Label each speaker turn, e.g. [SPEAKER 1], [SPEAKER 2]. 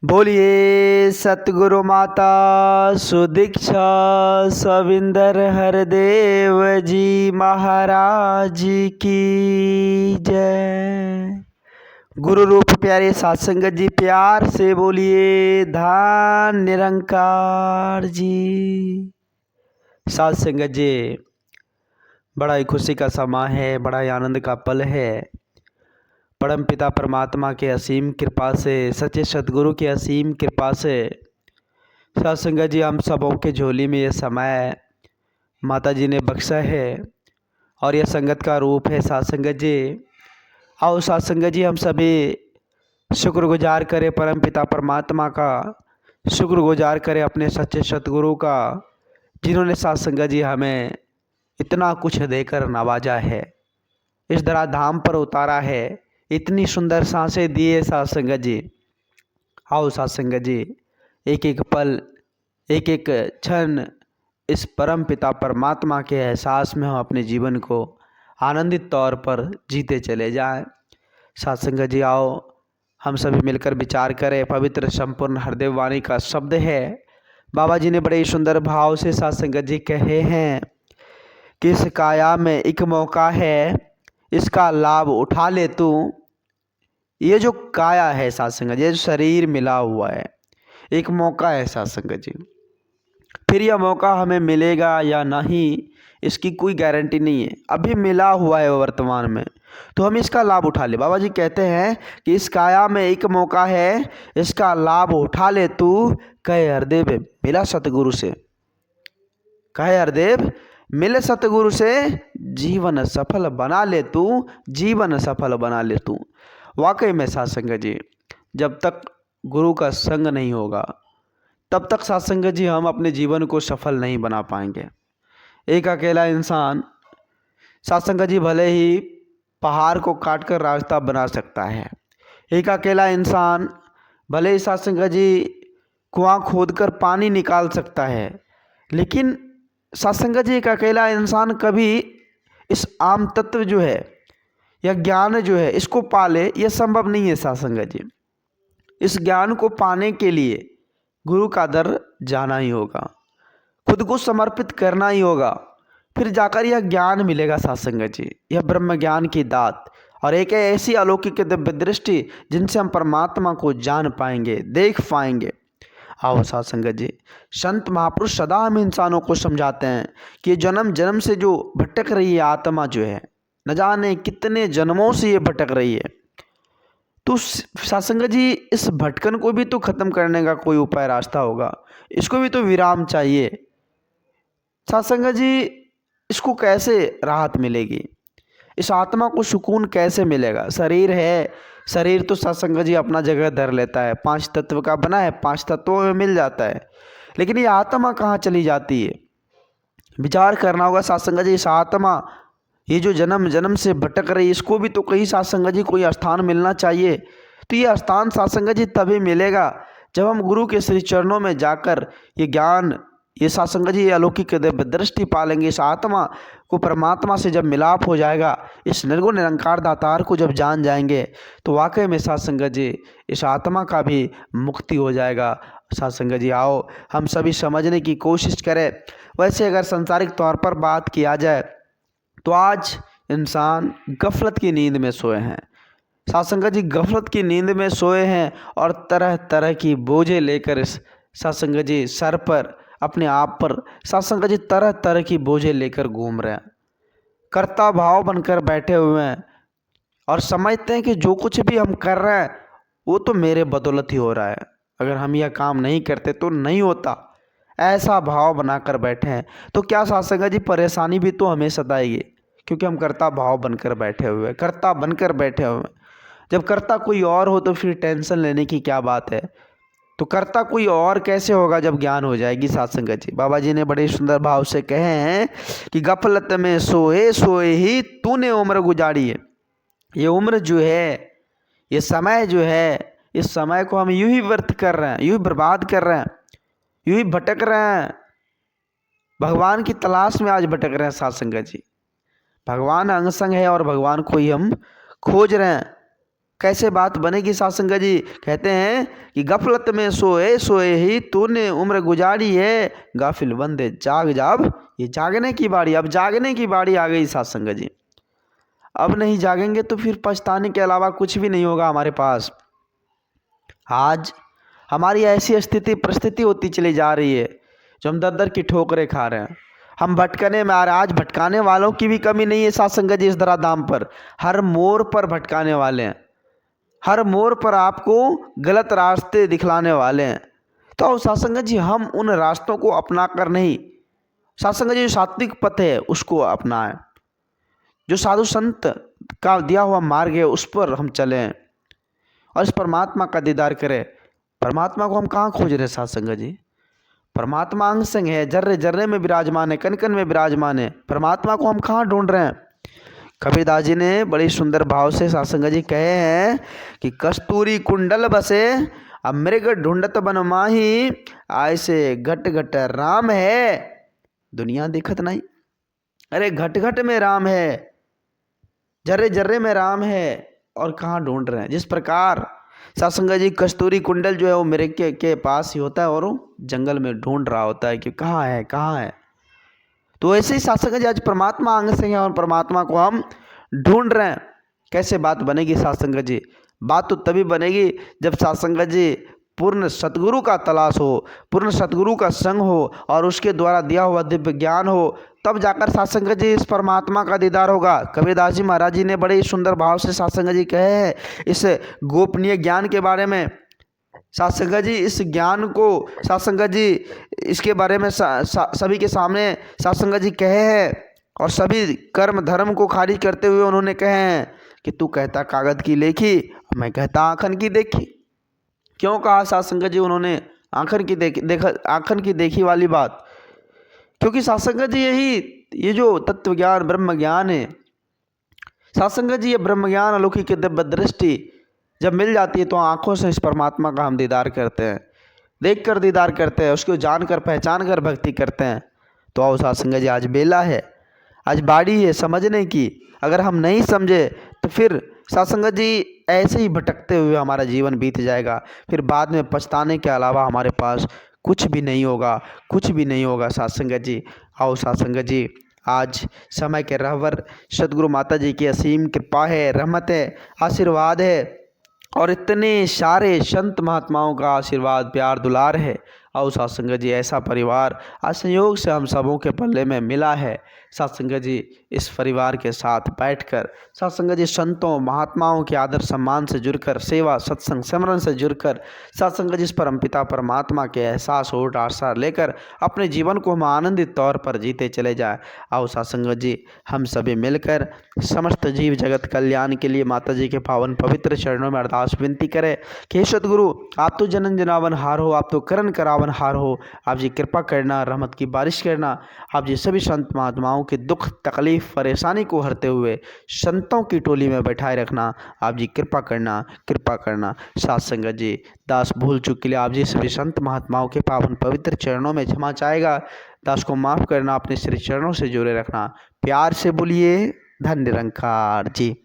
[SPEAKER 1] बोलिए सतगुरु माता सुदीक्षा सविंदर हरदेव जी महाराज की जय। गुरु रूप प्यारे साध संगत जी प्यार से बोलिए धान निरंकार जी। साध संगत जी, बड़ा ही खुशी का समय है, बड़ा ही आनंद का पल है। परम पिता परमात्मा के असीम कृपा से, सच्चे सदगुरु की असीम कृपा से साध संगत जी हम सबों के झोली में ये समय माता जी ने बख्शा है और यह संगत का रूप है। साध संगत जी आओ, साध संगत जी हम सभी शुक्रगुजार करें परम पिता परमात्मा का, शुक्रगुजार करें अपने सच्चे सदगुरु का, जिन्होंने साध संगत जी हमें इतना कुछ देकर नवाजा है, इस धराधाम पर उतारा है, इतनी सुंदर सांसें दिए साध संगत जी। आओ साध संगत जी, एक एक पल, एक एक क्षण इस परम पिता परमात्मा के एहसास में हम अपने जीवन को आनंदित तौर पर जीते चले जाएं। साध संगत जी आओ हम सभी मिलकर विचार करें। पवित्र संपूर्ण हरदेव वाणी का शब्द है। बाबा जी ने बड़े ही सुंदर भाव से साध संगत जी कहे हैं कि इस काया में एक मौका है, इसका लाभ उठा ले तू। ये जो काया है साध संगत जी, ये जो शरीर मिला हुआ है, एक मौका है साध संगत जी। फिर यह मौका हमें मिलेगा या नहीं इसकी कोई गारंटी नहीं है। अभी मिला हुआ है वर्तमान में, तो हम इसका लाभ उठा ले। बाबा जी कहते हैं कि इस काया में एक मौका है, इसका लाभ उठा ले तू। कहे हरदेव मिला सतगुरु से, कहे हरदेव मिले सतगुरु से, जीवन सफल बना ले तू, जीवन सफल बना ले तू। वाकई में साध संगत जी, जब तक गुरु का संग नहीं होगा तब तक साध संगत जी हम अपने जीवन को सफल नहीं बना पाएंगे। एक अकेला इंसान साध संगत जी भले ही पहाड़ को काट कर रास्ता बना सकता है, एक अकेला इंसान भले ही साध संगत जी कुआं खोद कर पानी निकाल सकता है, लेकिन साध संगत जी एक अकेला इंसान कभी इस आम तत्व जो है या ज्ञान जो है इसको पाले, यह संभव नहीं है। साध संगत जी इस ज्ञान को पाने के लिए गुरु का दर जाना ही होगा, खुद को समर्पित करना ही होगा, फिर जाकर यह ज्ञान मिलेगा। साध संगत जी यह ब्रह्म ज्ञान की दात और एक ऐसी अलौकिक दिव्य दृष्टि जिनसे हम परमात्मा को जान पाएंगे, देख पाएंगे। आओ साध संगत जी, संत महापुरुष सदा हम इंसानों को समझाते हैं कि जन्म जन्म से जो भटक रही है आत्मा जो है, न जाने कितने जन्मों से ये भटक रही है, तो साध संगत जी इस भटकन को भी तो खत्म करने का कोई उपाय रास्ता होगा, इसको भी तो विराम चाहिए। साध संगत जी इसको कैसे राहत मिलेगी, इस आत्मा को सुकून कैसे मिलेगा। शरीर है, शरीर तो साध संगत जी अपना जगह धर लेता है, 5 तत्व का बना है, 5 तत्वों में मिल जाता है, लेकिन ये आत्मा कहाँ चली जाती है, विचार करना होगा। साध संगत जी इस आत्मा ये जो जन्म जन्म से भटक रही है, इसको भी तो कहीं साध संगत जी कोई स्थान मिलना चाहिए। तो ये स्थान साध संगत जी तभी मिलेगा जब हम गुरु के श्री चरणों में जाकर ये ज्ञान, ये साध संगत जी अलौकिक दिव्य दृष्टि पालेंगे। इस आत्मा को परमात्मा से जब मिलाप हो जाएगा, इस निर्गुण निरंकार दातार को जब जान जाएंगे, तो वाकई में साध संगत जी इस आत्मा का भी मुक्ति हो जाएगा। साध संगत जी आओ हम सभी समझने की कोशिश करें। वैसे अगर सांसारिक तौर पर बात किया जाए तो आज इंसान गफलत की नींद में सोए हैं। साध संगत जी गफलत की नींद में सोए हैं और तरह तरह की बोझें लेकर इस साध संगत जी सर पर, अपने आप पर साध संगत जी तरह तरह की बोझें लेकर घूम रहे हैं, कर्ता भाव बनकर बैठे हुए हैं और समझते हैं कि जो कुछ भी हम कर रहे हैं वो तो मेरे बदौलत ही हो रहा है, अगर हम यह काम नहीं करते तो नहीं होता, ऐसा भाव बनाकर बैठे हैं। तो क्या साध संगत जी परेशानी भी तो हमें सताएगी, क्योंकि हम कर्ता भाव बनकर बैठे हुए, कर्ता बनकर बैठे हुए। जब कर्ता कोई और हो तो फिर टेंशन लेने की क्या बात है। तो कर्ता कोई और कैसे होगा जब ज्ञान हो जाएगी। साध संगत जी बाबा जी ने बड़े सुंदर भाव से कहे हैं कि गफलत में सोए सोए ही तूने उम्र गुजारी है। ये उम्र जो है, ये समय जो है, इस समय को हम यूं ही व्यर्थ कर रहे हैं, यूं ही बर्बाद कर रहे हैं, यूं ही भटक रहे हैं, भगवान की तलाश में आज भटक रहे हैं। साध संगत जी भगवान अंग संग है और भगवान को ही हम खोज रहे हैं। कैसे बात बनेगी साध संगत जी? कहते हैं कि गफलत में सोए सोए ही तूने उम्र गुजारी है, गाफिल बंदे जाग जाब। ये जागने की बारी, अब जागने की बारी आ गई साध संगत जी। अब नहीं जागेंगे तो फिर पछताने के अलावा कुछ भी नहीं होगा हमारे पास। आज हमारी ऐसी स्थिति परिस्थिति होती चली जा रही है जो हम दर दर की ठोकरें खा रहे हैं, हम भटकने में आ रहे हैं। आज भटकाने वालों की भी कमी नहीं है साध संगत जी। इस धराधाम पर हर मोड़ पर भटकाने वाले हैं, हर मोड़ पर आपको गलत रास्ते दिखलाने वाले हैं। तो साध संगत जी हम उन रास्तों को अपना कर नहीं, साध संगत जी जो सात्विक पथ है उसको अपनाएं, जो साधु संत का दिया हुआ मार्ग है उस पर हम चलें और इस परमात्मा का दीदार करें। परमात्मा को हम कहाँ खोज रहे साध संगत जी? परमात्मा अंग संग है, जर्रे जर्रे में विराजमान है, कण कण में विराजमान है। परमात्मा को हम कहाँ ढूंढ रहे हैं? कबीरदास जी ने बड़ी सुंदर भाव से साध संगत जी कहे हैं कि कस्तूरी कुंडल बसे अब मृग ढूंढत बन माही, ऐसे घट घट राम है दुनिया देखत नहीं। अरे घट घट में राम है, जर्रे जर्रे में राम है, और कहाँ ढूंढ रहे हैं? जिस प्रकार साध संगत जी कस्तूरी कुंडल जो है वो मृग के पास ही होता है और वो जंगल में ढूंढ रहा होता है कि कहाँ है कहाँ है। तो ऐसे ही साध संगत जी आज परमात्मा अंग से है और परमात्मा को हम ढूंढ रहे हैं। कैसे बात बनेगी साध संगत जी? बात तो तभी बनेगी जब साध संगत जी पूर्ण सतगुरु का तलाश हो, पूर्ण सतगुरु का संग हो और उसके द्वारा दिया हुआ दिव्य ज्ञान हो, तब जाकर साध संगत जी इस परमात्मा का दीदार होगा। कबीरदास जी महाराज जी ने बड़े सुंदर भाव से साध संगत जी कहे हैं इस गोपनीय ज्ञान के बारे में। साध संगत जी इस ज्ञान को साध संगत जी इसके बारे में सभी के सामने साध संगत जी कहे हैं और सभी कर्म धर्म को खारिज करते हुए उन्होंने कहे हैं कि तू कहता कागज की लेखी, मैं कहता आँखन की देखी। क्यों कहा साध संगत जी उन्होंने आँखन की देखी वाली बात? क्योंकि साध संगत जी ये जो तत्व ज्ञान ब्रह्म ज्ञान है, साध संगत जी ये ब्रह्म ज्ञान अलौकिक दिव्य दृष्टि जब मिल जाती है तो आँखों से इस परमात्मा का हम दीदार करते हैं, देख कर दीदार करते हैं, उसको जान कर पहचान कर भक्ति करते हैं। तो आओ साध संगत जी आज बेला है, आज बाड़ी है समझने की। अगर हम नहीं समझे तो फिर साध संगत जी ऐसे ही भटकते हुए हमारा जीवन बीत जाएगा, फिर बाद में पछताने के अलावा हमारे पास कुछ भी नहीं होगा, कुछ भी नहीं होगा साध संगत जी। आओ साध संगत जी आज समय के रहबर सदगुरु माता जी की असीम कृपा है, रहमत है, आशीर्वाद है और इतने सारे संत महात्माओं का आशीर्वाद प्यार दुलार है। आओ साध संगत जी ऐसा परिवार आज संयोग से हम सबों के पल्ले में मिला है। साध संगत जी इस परिवार के साथ बैठकर साध संगत जी संतों महात्माओं के आदर सम्मान से जुड़कर, सेवा सत्संग सिमरन से जुड़कर साध संगत जी इस परमपिता परमात्मा के एहसास और आशा लेकर अपने जीवन को हम आनंदित तौर पर जीते चले जाए। आओ साध संगत जी हम सभी मिलकर समस्त जीव जगत कल्याण के लिए माता जी के पावन पवित्र चरणों में अरदास विनती करें कि हे सतगुरु आप तो जनन जनावन हार हो, आप तो करण करावन हार हो, आप जी कृपा करना, रहमत की बारिश करना। आप जी सभी संत महात्माओं के दुख तकलीफ परेशानी को हरते हुए संतों की टोली में बैठाए रखना। आप जी कृपा करना, कृपा करना। साध संगत जी दास भूल चूक के लिए आप जी सभी संत महात्माओं के पावन पवित्र चरणों में क्षमा चाहेगा। दास को माफ़ करना, अपने श्री चरणों से जोड़े रखना। प्यार से बोलिए धन्य निरंकार जी।